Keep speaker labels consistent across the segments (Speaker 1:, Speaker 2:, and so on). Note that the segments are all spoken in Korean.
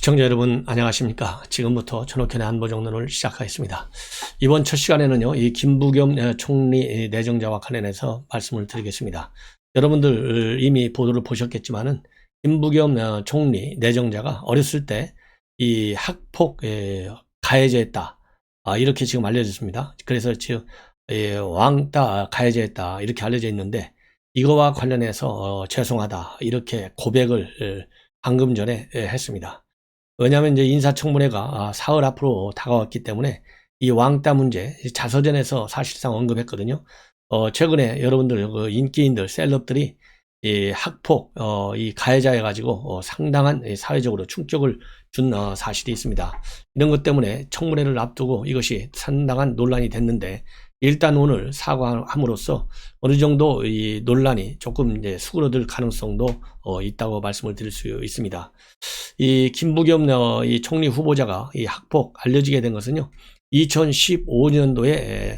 Speaker 1: 시청자 여러분 안녕하십니까. 지금부터 전옥현의 안보정론을 시작하겠습니다. 이번 첫 시간에는요, 이 김부겸 총리 내정자와 관련해서 말씀을 드리겠습니다. 여러분들 이미 보도를 보셨겠지만은 김부겸 총리 내정자가 어렸을 때 이 학폭 가해자였다, 이렇게 지금 알려졌습니다. 그래서 지금 왕따 가해자였다 이렇게 알려져 있는데, 이거와 관련해서 죄송하다 이렇게 고백을 방금 전에 했습니다. 왜냐하면 이제 인사청문회가 사흘 앞으로 다가왔기 때문에 이 왕따 문제 자서전에서 사실상 언급했거든요. 최근에 여러분들 그 인기인들 셀럽들이 이 학폭 이 가해자해 가지고 상당한 사회적으로 충격을 준 사실이 있습니다. 이런 것 때문에 청문회를 앞두고 이것이 상당한 논란이 됐는데, 일단 오늘 사과함으로써 어느 정도 이 논란이 조금 이제 수그러들 가능성도 있다고 말씀을 드릴 수 있습니다. 이 김부겸 이 총리 후보자가 이 학폭 알려지게 된 것은요, 2015년도에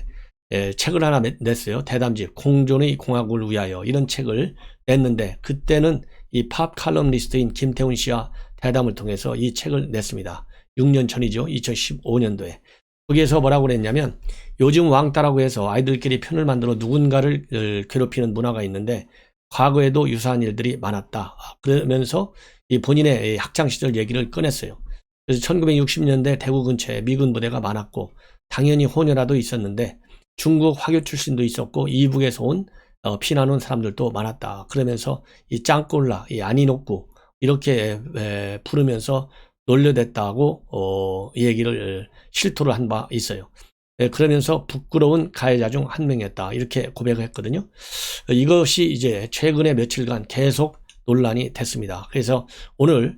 Speaker 1: 책을 하나 냈어요. 대담집 공존의 공화국을 위하여, 이런 책을 냈는데, 그때는 이 팝 칼럼니스트인 김태훈 씨와 대담을 통해서 이 책을 냈습니다. 6년 전이죠. 2015년도에. 거기에서 뭐라고 그랬냐면, 요즘 왕따라고 해서 아이들끼리 편을 만들어 누군가를 괴롭히는 문화가 있는데 과거에도 유사한 일들이 많았다. 그러면서 이 본인의 학창시절 얘기를 꺼냈어요. 그래서 1960년대 대구 근처에 미군 부대가 많았고 당연히 호녀라도 있었는데 중국 화교 출신도 있었고 이북에서 온 피난 온 사람들도 많았다. 그러면서 이 짱꼴라, 이 안이노꾸 이렇게 부르면서 놀려댔다고 얘기를 실토를 한 바 있어요. 그러면서 부끄러운 가해자 중 한 명이었다 이렇게 고백을 했거든요. 이것이 이제 최근에 며칠간 계속 논란이 됐습니다. 그래서 오늘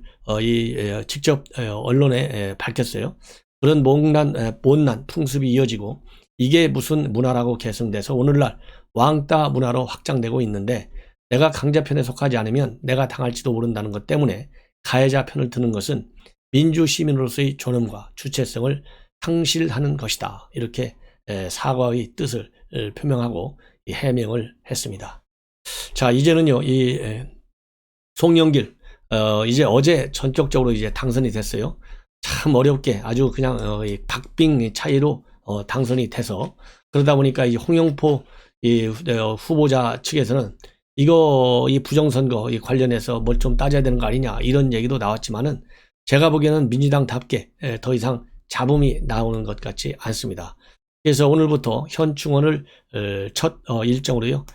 Speaker 1: 직접 언론에 밝혔어요. 그런 못난 풍습이 이어지고 이게 무슨 문화라고 계승돼서 오늘날 왕따 문화로 확장되고 있는데, 내가 강자편에 속하지 않으면 내가 당할지도 모른다는 것 때문에 가해자 편을 드는 것은 민주시민으로서의 존엄과 주체성을 상실하는 것이다. 이렇게 사과의 뜻을 표명하고 해명을 했습니다. 자, 이제는요, 이 송영길 이제 어제 전격적으로 이제 당선이 됐어요. 참 어렵게 아주 그냥 박빙 차이로 당선이 돼서, 그러다 보니까 이 홍영표 후보자 측에서는 이 부정선거 관련해서 뭘 좀 따져야 되는 거 아니냐 이런 얘기도 나왔지만은, 제가 보기에는 민주당답게 더 이상 잡음이 나오는 것 같지 않습니다. 그래서 오늘부터 현충원을 첫 일정으로요,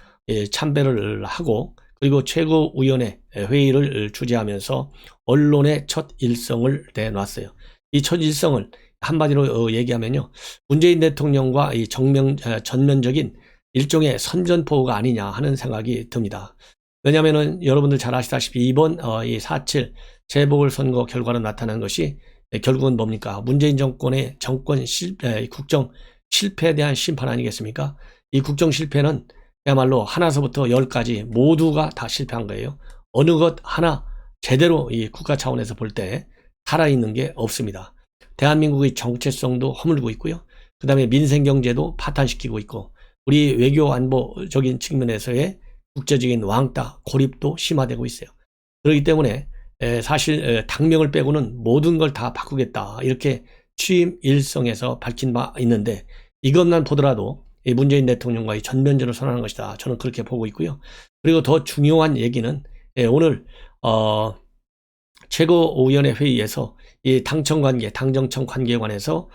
Speaker 1: 참배를 하고, 그리고 최고위원회 회의를 주재하면서 언론의 첫 일성을 내놨어요. 이 첫 일성을 한마디로 얘기하면요, 문재인 대통령과 이 전면적인 일종의 선전포고가 아니냐 하는 생각이 듭니다. 왜냐하면은 여러분들 잘 아시다시피 이번 이 4.7 재보궐선거 결과로 나타난 것이 결국은 뭡니까? 문재인 정권의 국정 실패에 대한 심판 아니겠습니까? 이 국정 실패는 그야말로 하나서부터 열까지 모두가 다 실패한 거예요. 어느 것 하나 제대로 이 국가 차원에서 볼 때 살아있는 게 없습니다. 대한민국의 정체성도 허물고 있고요. 그 다음에 민생경제도 파탄시키고 있고, 우리 외교 안보적인 측면에서의 국제적인 왕따, 고립도 심화되고 있어요. 그렇기 때문에 사실 당명을 빼고는 모든 걸 다 바꾸겠다 이렇게 취임 일성에서 밝힌 바 있는데, 이것만 보더라도 문재인 대통령과의 전면전을 선언하는 것이다. 저는 그렇게 보고 있고요. 그리고 더 중요한 얘기는 오늘 최고위원회 회의에서 이 당청관계, 당정청 관계에 관해서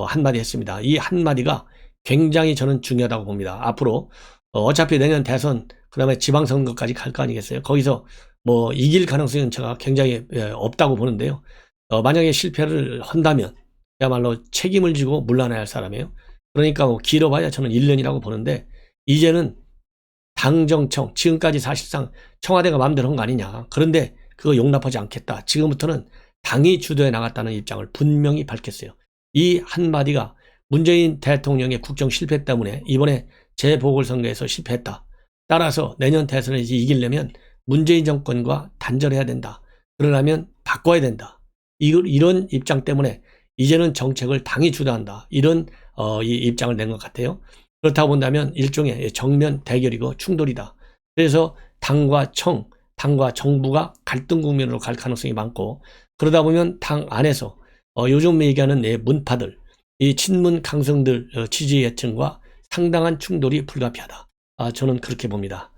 Speaker 1: 한마디 했습니다. 이 한마디가 굉장히 저는 중요하다고 봅니다. 앞으로 어차피 내년 대선, 그 다음에 지방선거까지 갈 거 아니겠어요. 거기서 뭐 이길 가능성은 제가 굉장히 없다고 보는데요. 만약에 실패를 한다면 그야말로 책임을 지고 물러나야 할 사람이에요. 그러니까 뭐 길어봐야 저는 1년이라고 보는데, 이제는 당정청, 지금까지 사실상 청와대가 마음대로 한 거 아니냐. 그런데 그거 용납하지 않겠다. 지금부터는 당이 주도해 나갔다는 입장을 분명히 밝혔어요. 이 한마디가 문재인 대통령의 국정 실패 때문에 이번에 재보궐선거에서 실패했다. 따라서 내년 대선에서 이기려면 문재인 정권과 단절해야 된다. 그러려면 바꿔야 된다. 이런 입장 때문에 이제는 정책을 당이 주도한다. 이런 이 입장을 낸 것 같아요. 그렇다고 본다면 일종의 정면 대결이고 충돌이다. 그래서 당과 청, 당과 정부가 갈등 국면으로 갈 가능성이 많고, 그러다 보면 당 안에서 요즘 얘기하는 문파들, 이 친문 강성들 지지계층과 상당한 충돌이 불가피하다. 저는 그렇게 봅니다.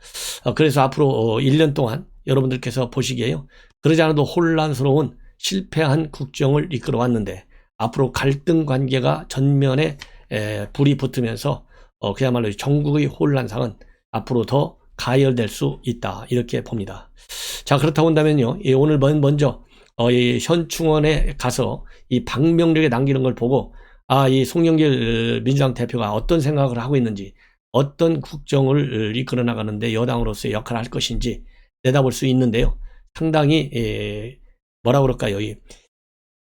Speaker 1: 그래서 앞으로 1년 동안 여러분들께서 보시기에요, 그러지 않아도 혼란스러운 실패한 국정을 이끌어 왔는데 앞으로 갈등 관계가 전면에 불이 붙으면서 그야말로 전국의 혼란상은 앞으로 더 가열될 수 있다, 이렇게 봅니다. 자, 그렇다고 한다면요, 오늘 먼저 이 현충원에 가서 이 방명록에 남기는 걸 보고 이 송영길 민주당 대표가 어떤 생각을 하고 있는지, 어떤 국정을 이끌어 나가는데 여당으로서의 역할을 할 것인지 내다볼 수 있는데요, 상당히 뭐라 그럴까요,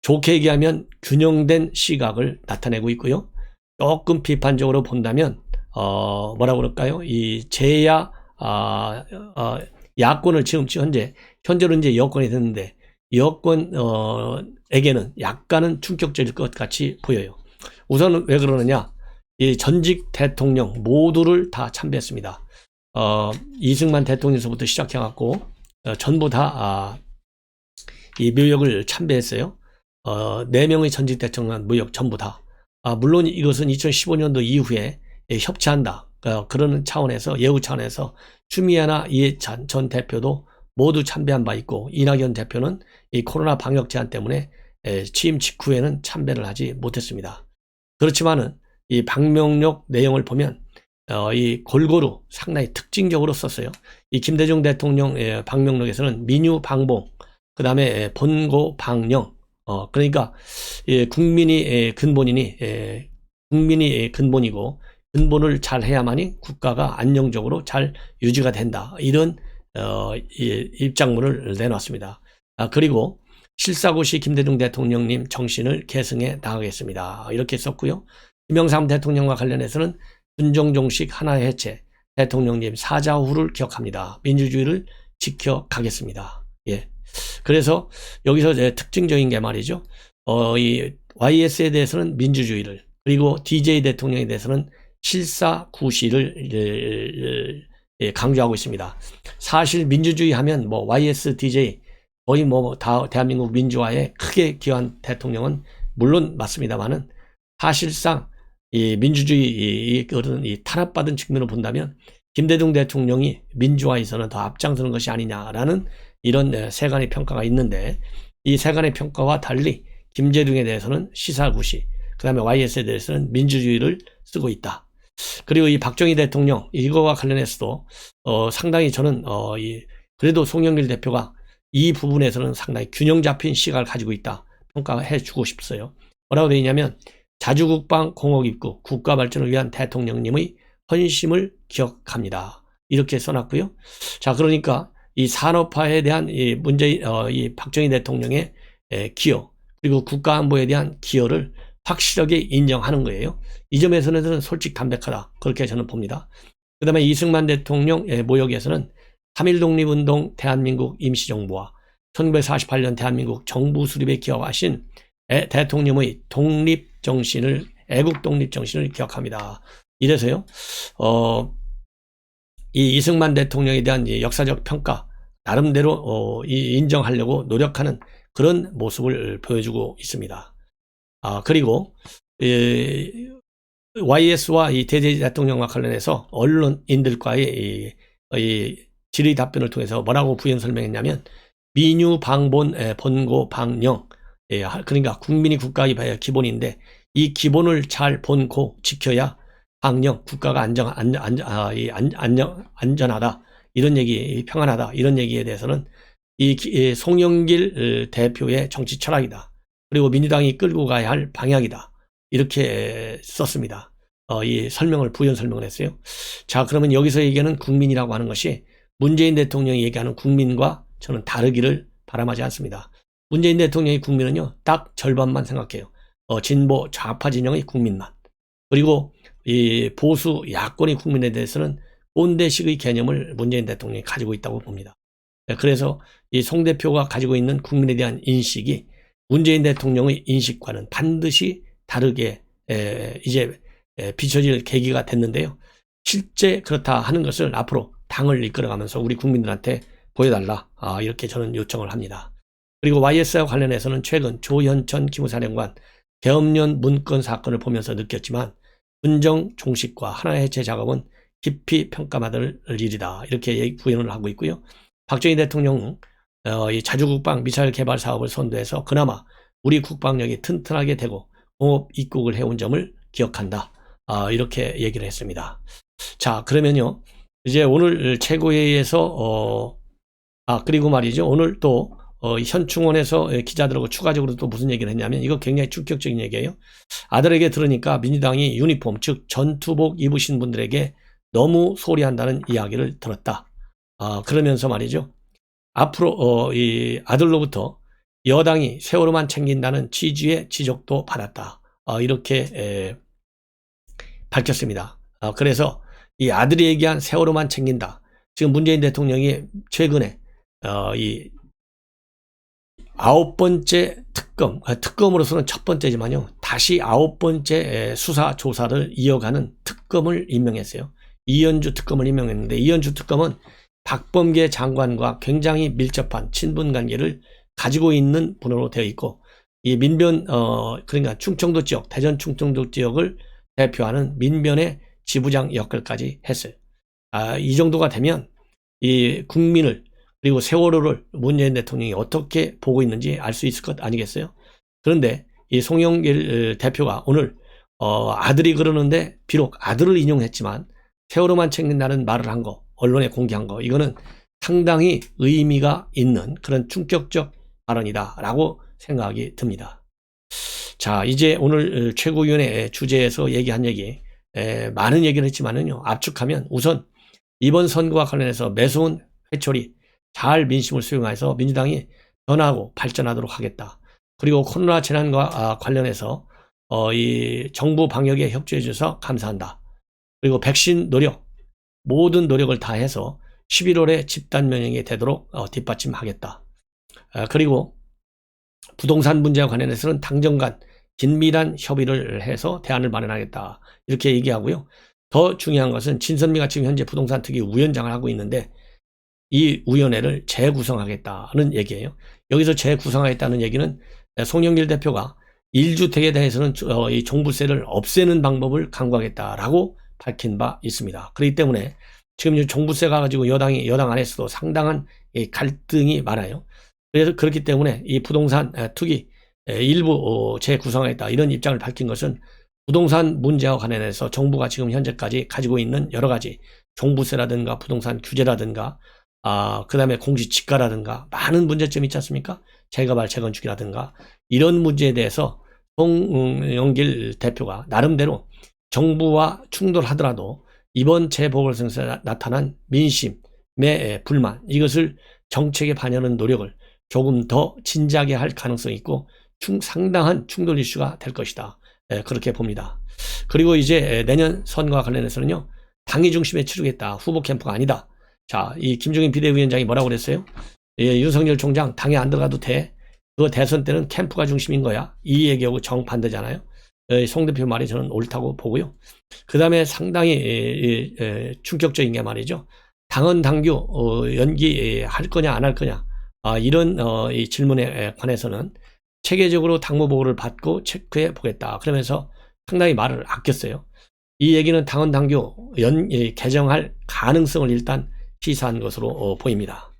Speaker 1: 좋게 얘기하면 균형된 시각을 나타내고 있고요, 조금 비판적으로 본다면 뭐라 그럴까요, 이 제야 야권을 지금 현재로 이제 여권이 됐는데 여권에게는 약간은 충격적일 것 같이 보여요. 우선 왜 그러느냐, 이 전직 대통령 모두를 다 참배했습니다. 이승만 대통령서부터 시작해갖고 전부 다 이 묘역을 참배했어요. 4명의 전직 대통령 무역 전부 다. 물론 이것은 2015년도 이후에 협치한다, 그러는 차원에서, 예우 차원에서 추미애나 이해찬 전 대표도 모두 참배한 바 있고, 이낙연 대표는 이 코로나 방역 제한 때문에 취임 직후에는 참배를 하지 못했습니다. 그렇지만은 이 방명록 내용을 보면 이 골고루 상당히 특징적으로 썼어요. 이 김대중 대통령 방명록에서는 민유 방봉, 그 다음에 본고 방영, 그러니까 국민이 근본이니 국민이 근본이고 근본을 잘 해야만이 국가가 안정적으로 잘 유지가 된다, 이런 입장문을 내놨습니다. 그리고 실사고시 김대중 대통령님 정신을 계승해 나가겠습니다, 이렇게 썼고요. 김영삼 대통령과 관련해서는 군정종식 하나의 해체, 대통령님 사자후를 기억합니다, 민주주의를 지켜가겠습니다. 예. 그래서 여기서 특징적인 게 말이죠, 이 YS에 대해서는 민주주의를, 그리고 DJ 대통령에 대해서는 실사구시를 강조하고 있습니다. 사실 민주주의 하면 뭐 YS, DJ 거의 뭐 다 대한민국 민주화에 크게 기여한 대통령은 물론 맞습니다만은, 사실상 이 민주주의 그런 이 탄압받은 측면으로 본다면 김대중 대통령이 민주화에서는 더 앞장서는 것이 아니냐라는 이런 세간의 평가가 있는데, 이 세간의 평가와 달리 김대중에 대해서는 시사구시, 그 다음에 YS에 대해서는 민주주의를 쓰고 있다. 그리고 이 박정희 대통령, 이거와 관련해서도 상당히 저는 그래도 송영길 대표가 이 부분에서는 상당히 균형 잡힌 시각을 가지고 있다, 평가해 주고 싶어요. 뭐라고 되어 있냐면, 자주국방 공업입국 국가 발전을 위한 대통령님의 헌심을 기억합니다, 이렇게 써놨고요. 자, 그러니까 이 산업화에 대한 이 이 박정희 대통령의 기여, 그리고 국가안보에 대한 기여를 확실하게 인정하는 거예요. 이 점에서는 솔직 담백하다, 그렇게 저는 봅니다. 그 다음에 이승만 대통령 모욕에서는 3.1 독립운동 대한민국 임시정부와 1948년 대한민국 정부 수립에 기여하신 대통령의 독립정신을, 애국 독립정신을 기억합니다, 이래서요, 이 이승만 대통령에 대한 역사적 평가 나름대로 인정하려고 노력하는 그런 모습을 보여주고 있습니다. 그리고 YS와 이 DJ 대통령과 관련해서 언론인들과의 이 질의 답변을 통해서 뭐라고 부연 설명했냐면, 민유 방본 본고 방영, 그러니까 국민이 국가의 기본인데 이 기본을 잘 본고 지켜야 방영, 국가가 안전하다, 이런 얘기, 평안하다, 이런 얘기에 대해서는 이 송영길 대표의 정치 철학이다, 그리고 민주당이 끌고 가야 할 방향이다, 이렇게 썼습니다. 이 부연 설명을 했어요. 자, 그러면 여기서 얘기하는 국민이라고 하는 것이 문재인 대통령이 얘기하는 국민과 저는 다르기를 바람하지 않습니다. 문재인 대통령의 국민은요, 딱 절반만 생각해요. 진보 좌파 진영의 국민만. 그리고 이 보수 야권의 국민에 대해서는 꼰대식의 개념을 문재인 대통령이 가지고 있다고 봅니다. 그래서 이 송 대표가 가지고 있는 국민에 대한 인식이 문재인 대통령의 인식과는 반드시 다르게 이제 비춰질 계기가 됐는데요. 실제 그렇다 하는 것을 앞으로 당을 이끌어가면서 우리 국민들한테 보여달라. 이렇게 저는 요청을 합니다. 그리고 YS와 관련해서는 최근 조현천 기무사령관 계엄령 문건 사건을 보면서 느꼈지만 분정 종식과 하나의 해체 작업은 깊이 평가받을 일이다. 이렇게 구현을 하고 있고요. 박정희 대통령 이 자주국방 미사일 개발 사업을 선도해서 그나마 우리 국방력이 튼튼하게 되고 공업 입국을 해온 점을 기억한다. 이렇게 얘기를 했습니다. 자, 그러면요. 이제 오늘 최고회의에서 그리고 말이죠. 오늘 또 현충원에서 기자들하고 추가적으로 또 무슨 얘기를 했냐면 이거 굉장히 충격적인 얘기예요. 아들에게 들으니까 민주당이 유니폼 즉 전투복 입으신 분들에게 너무 소리한다는 이야기를 들었다. 그러면서 말이죠. 앞으로 이 아들로부터 여당이 세월호만 챙긴다는 취지의 지적도 받았다. 이렇게 밝혔습니다. 그래서 이 아들이 얘기한 세월호만 챙긴다. 지금 문재인 대통령이 최근에 이 9번째 특검으로서는 첫 번째지만요. 다시 9번째 수사 조사를 이어가는 특검을 임명했어요. 이현주 특검을 임명했는데 이현주 특검은 박범계 장관과 굉장히 밀접한 친분 관계를 가지고 있는 분으로 되어 있고 이 민변 그러니까 충청도 지역 대전 충청도 지역을 대표하는 민변의 지부장 역할까지 했어요. 이 정도가 되면 이 국민을 그리고 세월호를 문재인 대통령이 어떻게 보고 있는지 알 수 있을 것 아니겠어요? 그런데 이 송영길 대표가 오늘 아들이 그러는데 비록 아들을 인용했지만 세월호만 챙긴다는 말을 한 거, 언론에 공개한 거 이거는 상당히 의미가 있는 그런 충격적 발언이다라고 생각이 듭니다. 자, 이제 오늘 최고위원회 주제에서 얘기한 얘기 많은 얘기를 했지만은요. 압축하면 우선 이번 선거와 관련해서 매서운 회초리 잘 민심을 수용해서 민주당이 변화하고 발전하도록 하겠다. 그리고 코로나 재난과 관련해서 이 정부 방역에 협조해 주셔서 감사한다. 그리고 백신 노력 모든 노력을 다해서 11월에 집단 면역이 되도록 뒷받침하겠다. 그리고 부동산 문제와 관련해서는 당정 간 긴밀한 협의를 해서 대안을 마련하겠다. 이렇게 얘기하고요. 더 중요한 것은 진선미가 지금 현재 부동산 특위 위원장을 하고 있는데 이 위원회를 재구성하겠다는 얘기예요. 여기서 재구성하겠다는 얘기는 송영길 대표가 1주택에 대해서는 이 종부세를 없애는 방법을 강구하겠다라고 밝힌 바 있습니다. 그렇기 때문에 지금 종부세가 가지고 여당 안에서도 상당한 갈등이 많아요. 그래서 그렇기 때문에 이 부동산 투기 일부 재구성하겠다 이런 입장을 밝힌 것은 부동산 문제와 관련해서 정부가 지금 현재까지 가지고 있는 여러 가지 종부세라든가 부동산 규제라든가 그 다음에 공시지가라든가 많은 문제점이 있지 않습니까? 재개발 재건축이라든가 이런 문제에 대해서 송영길 대표가 나름대로 정부와 충돌하더라도 이번 재보궐선거에서 나타난 민심의 불만 이것을 정책에 반영하는 노력을 조금 더 진지하게 할 가능성이 있고 상당한 충돌 이슈가 될 것이다. 그렇게 봅니다. 그리고 이제 내년 선거와 관련해서는요. 당이 중심에 치르겠다. 후보 캠프가 아니다. 자, 이 김종인 비대위원장이 뭐라고 그랬어요? 윤석열 총장 당에 안 들어가도 돼. 그거 대선 때는 캠프가 중심인 거야. 이 얘기하고 정반대잖아요. 송 대표 말이 저는 옳다고 보고요. 그 다음에 상당히 충격적인 게 말이죠. 당헌 당규 연기할 거냐 안 할 거냐 이런 이 질문에 관해서는 체계적으로 당무 보고를 받고 체크해 보겠다. 그러면서 상당히 말을 아꼈어요. 이 얘기는 당헌 당규 개정할 가능성을 일단 시사한 것으로 보입니다.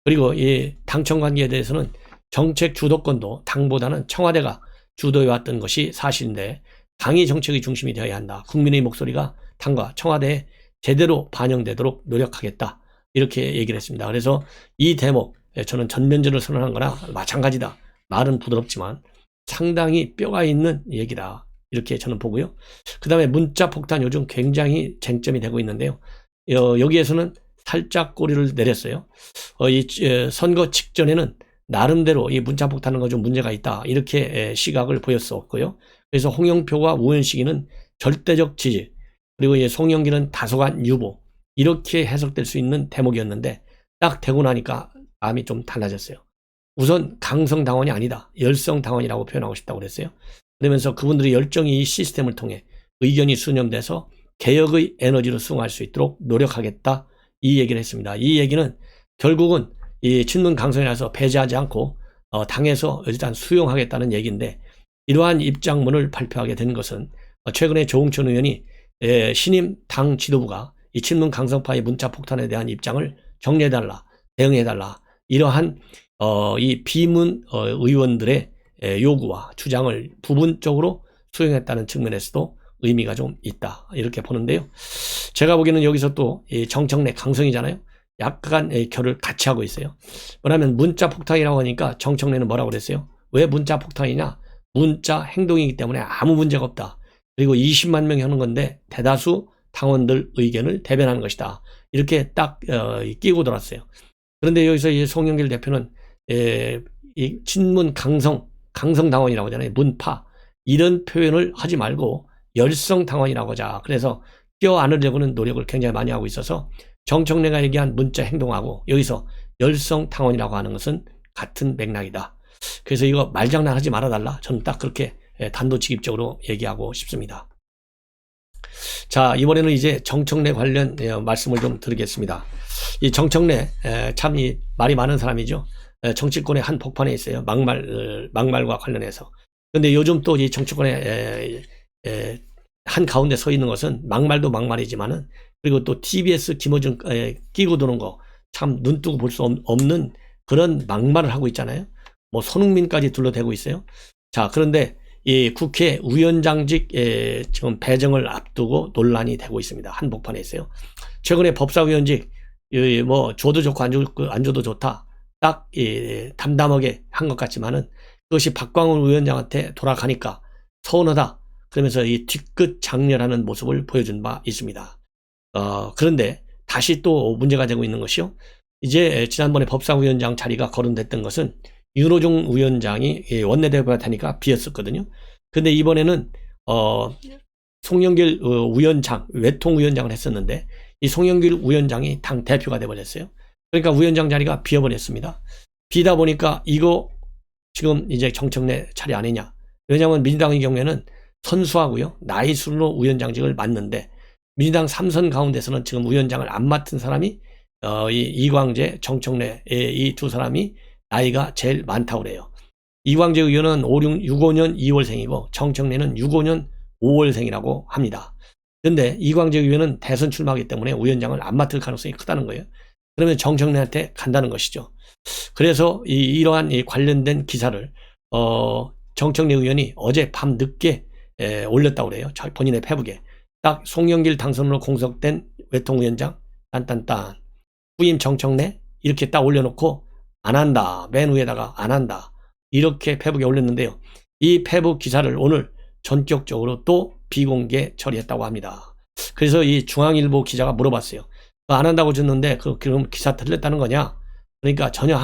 Speaker 1: 그리고 이 당청 관계에 대해서는 정책 주도권도 당보다는 청와대가 주도해왔던 것이 사실인데 당이 정책의 중심이 되어야 한다. 국민의 목소리가 당과 청와대에 제대로 반영되도록 노력하겠다. 이렇게 얘기를 했습니다. 그래서 이 대목 저는 전면전을 선언한 거나 마찬가지다. 말은 부드럽지만 상당히 뼈가 있는 얘기다. 이렇게 저는 보고요. 그 다음에 문자 폭탄 요즘 굉장히 쟁점이 되고 있는데요. 여기에서는 살짝 꼬리를 내렸어요. 이 선거 직전에는 나름대로 이 문자 폭탄은 거 좀 문제가 있다. 이렇게 시각을 보였었고요. 그래서 홍영표와 우현식이는 절대적 지지, 그리고 송영길은 다소간 유보, 이렇게 해석될 수 있는 대목이었는데 딱 되고 나니까 마음이 좀 달라졌어요. 우선 강성 당원이 아니다. 열성 당원이라고 표현하고 싶다고 그랬어요. 그러면서 그분들의 열정이 이 시스템을 통해 의견이 수렴돼서 개혁의 에너지로 수긍할 수 있도록 노력하겠다. 이 얘기를 했습니다. 이 얘기는 결국은 이 친문 강성이라서 배제하지 않고 당에서 일단 수용하겠다는 얘기인데, 이러한 입장문을 발표하게 된 것은 최근에 조응천 의원이 신임 당 지도부가 이 친문 강성파의 문자 폭탄에 대한 입장을 정리해달라, 대응해달라, 이러한 이 비문 의원들의 요구와 주장을 부분적으로 수용했다는 측면에서도 의미가 좀 있다, 이렇게 보는데요. 제가 보기에는 여기서 또 정청래 강성이잖아요. 약간 결을 같이 하고 있어요. 뭐냐면 문자 폭탄이라고 하니까 정청래는 뭐라고 그랬어요? 왜 문자 폭탄이냐? 문자 행동이기 때문에 아무 문제가 없다. 그리고 20만 명이 하는 건데 대다수 당원들 의견을 대변하는 것이다. 이렇게 딱 끼고 들었어요. 그런데 여기서 이 송영길 대표는 이 친문 강성 당원이라고 하잖아요. 문파, 이런 표현을 하지 말고 열성 당원이라고 하자. 그래서 껴안으려고는 노력을 굉장히 많이 하고 있어서 정청래가 얘기한 문자 행동하고 여기서 열성 당원이라고 하는 것은 같은 맥락이다. 그래서 이거 말장난하지 말아달라. 저는 딱 그렇게 단도직입적으로 얘기하고 싶습니다. 자, 이번에는 이제 정청래 관련 말씀을 좀 드리겠습니다. 이 정청래 참 말이 많은 사람이죠. 정치권의 한 복판에 있어요. 막말과 관련해서. 그런데 요즘 또 이 정치권의 한 가운데 서 있는 것은 막말도 막말이지만은, 그리고 또 TBS 김어준 끼고 도는 거 참 눈뜨고 볼 수 없는 그런 막말을 하고 있잖아요. 뭐 손흥민까지 둘러대고 있어요. 자, 그런데 이 국회 위원장직 지금 배정을 앞두고 논란이 되고 있습니다. 한복판에 있어요. 최근에 법사위원직 뭐 줘도 좋고 안 줘도 좋다, 딱 담담하게 한 것 같지만은 그것이 박광훈 위원장한테 돌아가니까 서운하다, 그러면서 이 뒤끝 장렬하는 모습을 보여준 바 있습니다. 그런데 다시 또 문제가 되고 있는 것이요. 이제 지난번에 법사위원장 자리가 거론됐던 것은 윤호중 위원장이 원내대표가 되니까 비었었거든요. 근데 이번에는 송영길 위원장, 외통위원장을 했었는데 이 송영길 위원장이 당 대표가 돼버렸어요. 그러니까 위원장 자리가 비어버렸습니다. 비다 보니까 이거 지금 이제 정청래 차례 아니냐. 왜냐하면 민주당의 경우에는 선수하고요, 나이 순으로 위원장직을 맡는데 민주당 3선 가운데서는 지금 위원장을 안 맡은 사람이 이광재, 정청래 이 두 사람이 나이가 제일 많다고 그래요. 이광재 의원은 65년 2월생이고 정청래는 65년 5월생이라고 합니다. 그런데 이광재 의원은 대선 출마하기 때문에 위원장을 안 맡을 가능성이 크다는 거예요. 그러면 정청래한테 간다는 것이죠. 그래서 이러한 관련된 기사를 정청래 의원이 어제 밤 늦게 올렸다고 그래요. 본인의 페북에. 딱 송영길 당선으로 공석된 외통위원장 딴딴딴 후임 정청래 이렇게 딱 올려놓고 안 한다, 맨 위에다가 안 한다, 이렇게 페북에 올렸는데요. 이 페북 기사를 오늘 전격적으로 또 비공개 처리했다고 합니다. 그래서 이 중앙일보 기자가 물어봤어요. 안 한다고 줬는데 그럼 기사 틀렸다는 거냐? 그러니까 전혀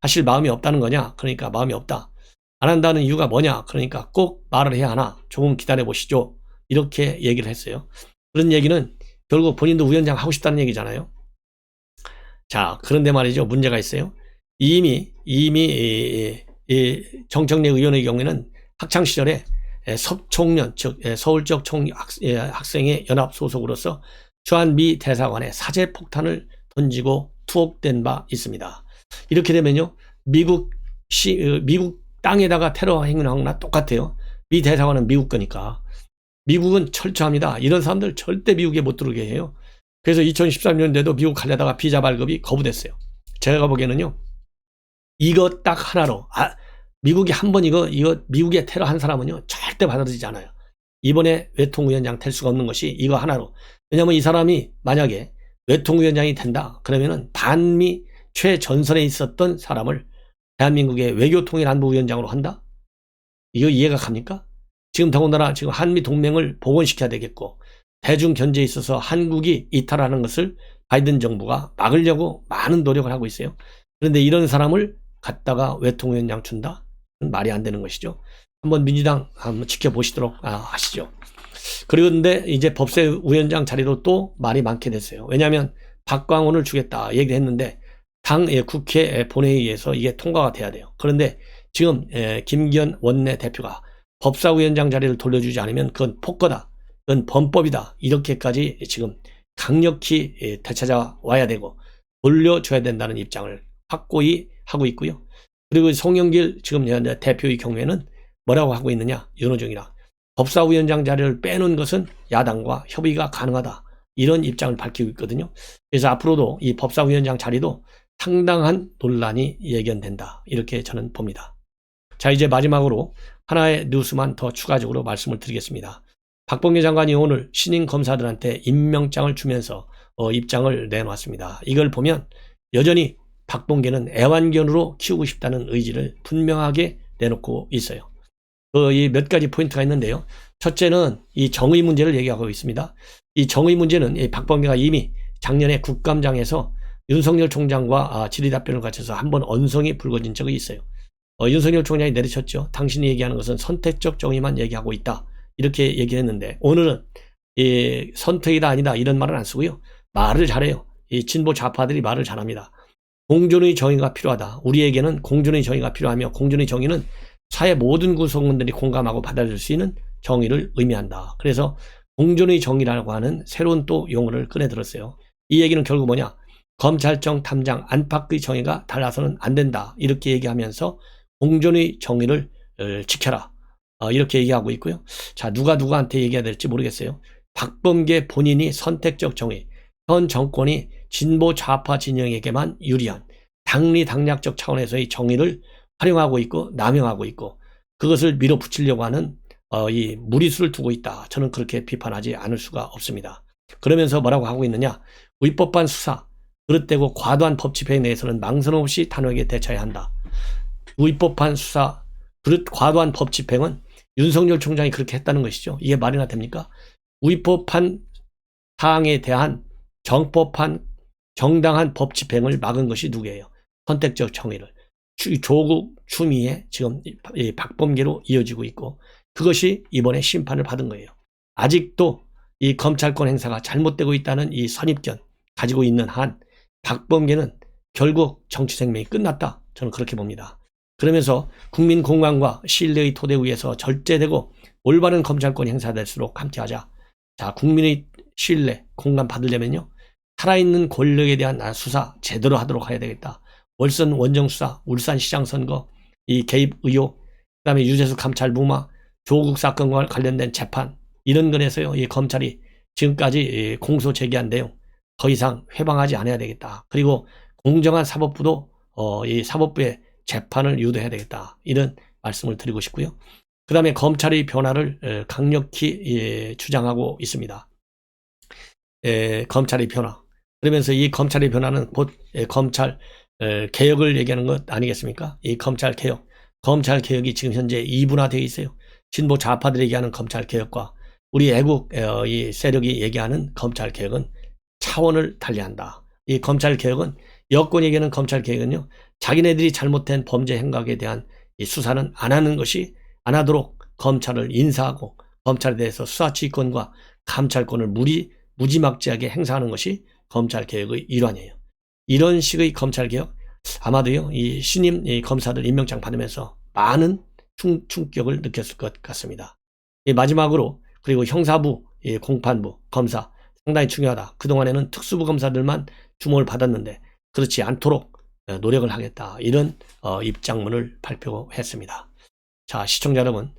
Speaker 1: 하실 마음이 없다는 거냐? 그러니까 마음이 없다. 안 한다는 이유가 뭐냐? 그러니까 꼭 말을 해야 하나? 조금 기다려 보시죠. 이렇게 얘기를 했어요. 그런 얘기는 결국 본인도 위원장 하고 싶다는 얘기잖아요. 자, 그런데 말이죠. 문제가 있어요. 이미 정청래 의원의 경우에는 학창시절에 섭총련, 즉 서울지역 학생의 연합 소속으로서 주한미 대사관에 사제폭탄을 던지고 투옥된 바 있습니다. 이렇게 되면요, 미국 땅에다가 테러 행위하는 거나 똑같아요. 미 대사관은 미국 거니까. 미국은 철저합니다. 이런 사람들 절대 미국에 못 들어오게 해요. 그래서 2013년에도 미국 가려다가 비자 발급이 거부됐어요. 제가 보기에는요, 이거 딱 하나로 미국이 한번 이거 미국에 테러 한 사람은요 절대 받아들이지 않아요. 이번에 외통위원장 될 수가 없는 것이 이거 하나로. 왜냐하면 이 사람이 만약에 외통위원장이 된다 그러면은 반미 최전선에 있었던 사람을 대한민국의 외교통일안보위원장으로 한다? 이거 이해가 갑니까? 지금 더군다나 지금 한미 동맹을 복원시켜야 되겠고, 대중 견제에 있어서 한국이 이탈하는 것을 바이든 정부가 막으려고 많은 노력을 하고 있어요. 그런데 이런 사람을 갖다가 외통위원장 준다? 말이 안 되는 것이죠. 한번 민주당 한번 지켜보시도록 하시죠. 그런데 이제 법사위원장 자리로 또 말이 많게 됐어요. 왜냐하면 박광훈을 주겠다 얘기를 했는데 국회 본회의에서 이게 통과가 돼야 돼요. 그런데 지금 김기현 원내대표가 법사위원장 자리를 돌려주지 않으면 그건 폭거다, 그건 범법이다, 이렇게까지 지금 강력히 되찾아와야 되고, 돌려줘야 된다는 입장을 확고히 하고 있고요. 그리고 송영길 지금 대표의 경우에는 뭐라고 하고 있느냐, 윤호중이랑 법사위원장 자리를 빼놓은 것은 야당과 협의가 가능하다, 이런 입장을 밝히고 있거든요. 그래서 앞으로도 이 법사위원장 자리도 상당한 논란이 예견된다, 이렇게 저는 봅니다. 자, 이제 마지막으로 하나의 뉴스만 더 추가적으로 말씀을 드리겠습니다. 박범계 장관이 오늘 신임 검사들한테 임명장을 주면서 입장을 내놓았습니다. 이걸 보면 여전히 박범계는 애완견으로 키우고 싶다는 의지를 분명하게 내놓고 있어요. 이 몇 가지 포인트가 있는데요. 첫째는 이 정의 문제를 얘기하고 있습니다. 이 정의 문제는 이 박범계가 이미 작년에 국감장에서 윤석열 총장과 질의답변을 갖춰서 한번 언성이 불거진 적이 있어요. 윤석열 총장이 내리쳤죠. 당신이 얘기하는 것은 선택적 정의만 얘기하고 있다, 이렇게 얘기를 했는데, 오늘은 이 선택이다 아니다 이런 말은 안 쓰고요. 말을 잘해요. 이 진보 좌파들이 말을 잘합니다. 공존의 정의가 필요하다. 우리에게는 공존의 정의가 필요하며, 공존의 정의는 사회 모든 구성원들이 공감하고 받아들일 수 있는 정의를 의미한다. 그래서 공존의 정의라고 하는 새로운 또 용어를 꺼내들었어요. 이 얘기는 결국 뭐냐, 검찰청 탐장 안팎의 정의가 달라서는 안 된다, 이렇게 얘기하면서 공존의 정의를 지켜라, 이렇게 얘기하고 있고요. 자, 누가 누구한테 얘기해야 될지 모르겠어요. 박범계 본인이 선택적 정의, 현 정권이 진보 좌파 진영에게만 유리한 당리당략적 차원에서의 정의를 활용하고 있고 남용하고 있고, 그것을 밀어붙이려고 하는 이 무리수를 두고 있다, 저는 그렇게 비판하지 않을 수가 없습니다. 그러면서 뭐라고 하고 있느냐, 위법한 수사, 그릇되고 과도한 법 집행에 대해서는 망설 없이 단호하게 대처해야 한다. 위법한 수사, 과도한 법 집행은 윤석열 총장이 그렇게 했다는 것이죠. 이게 말이나 됩니까? 위법한 사항에 대한 정법한 정당한 법 집행을 막은 것이 누구예요? 선택적 정의를. 조국, 추미애, 지금 박범계로 이어지고 있고, 그것이 이번에 심판을 받은 거예요. 아직도 이 검찰권 행사가 잘못되고 있다는 이 선입견 가지고 있는 한 박범계는 결국 정치 생명이 끝났다, 저는 그렇게 봅니다. 그러면서 국민 공감과 신뢰의 토대 위에서 절제되고 올바른 검찰권 행사될수록 함께하자. 자, 국민의 신뢰, 공감 받으려면요, 살아있는 권력에 대한 수사 제대로 하도록 해야 되겠다. 월선 원정 수사, 울산 시장 선거, 이 개입 의혹, 그다음에 유재수 감찰 무마, 조국 사건과 관련된 재판, 이런 건에서요, 이 검찰이 지금까지 공소 제기한 내용 더 이상 회방하지 않아야 되겠다. 그리고 공정한 사법부도 이 사법부의 재판을 유도해야 되겠다, 이런 말씀을 드리고 싶고요. 그 다음에 검찰의 변화를 강력히 주장하고 있습니다. 검찰의 변화. 그러면서 이 검찰의 변화는 곧 검찰 개혁을 얘기하는 것 아니겠습니까? 이 검찰 개혁. 검찰 개혁이 지금 현재 이분화되어 있어요. 진보 좌파들이 얘기하는 검찰 개혁과 우리 애국 이 세력이 얘기하는 검찰 개혁은 차원을 달리한다. 이 검찰 개혁은, 여권이 얘기하는 검찰 개혁은요, 자기네들이 잘못된 범죄 행각에 대한 이 수사는 안 하도록 검찰을 인사하고 검찰에 대해서 수사지휘권과 감찰권을 무지막지하게 행사하는 것이 검찰 개혁의 일환이에요. 이런 식의 검찰 개혁, 아마도요, 이 신임 검사들 임명장 받으면서 많은 충격을 느꼈을 것 같습니다. 마지막으로, 그리고 형사부, 공판부, 검사 상당히 중요하다. 그동안에는 특수부 검사들만 주목을 받았는데 그렇지 않도록 노력을 하겠다, 이런 입장문을 발표했습니다. 자, 시청자 여러분,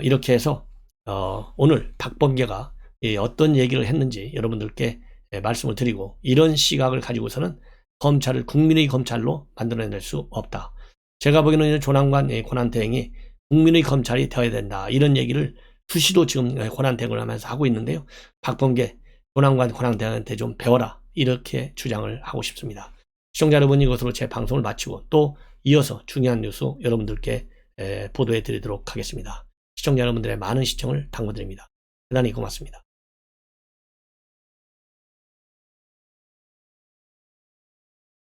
Speaker 1: 이렇게 해서 오늘 박범계가 어떤 얘기를 했는지 여러분들께 말씀을 드리고, 이런 시각을 가지고서는 검찰을 국민의 검찰로 만들어낼 수 없다. 제가 보기에는 조남관 권한대행이 국민의 검찰이 되어야 된다, 이런 얘기를 수시로 지금 권한대행을 하면서 하고 있는데요. 박범계 조남관 권한대행한테 좀 배워라, 이렇게 주장을 하고 싶습니다. 시청자 여러분, 이것으로 제 방송을 마치고 또 이어서 중요한 뉴스 여러분들께 보도해 드리도록 하겠습니다. 시청자 여러분들의 많은 시청을 당부드립니다. 대단히 고맙습니다.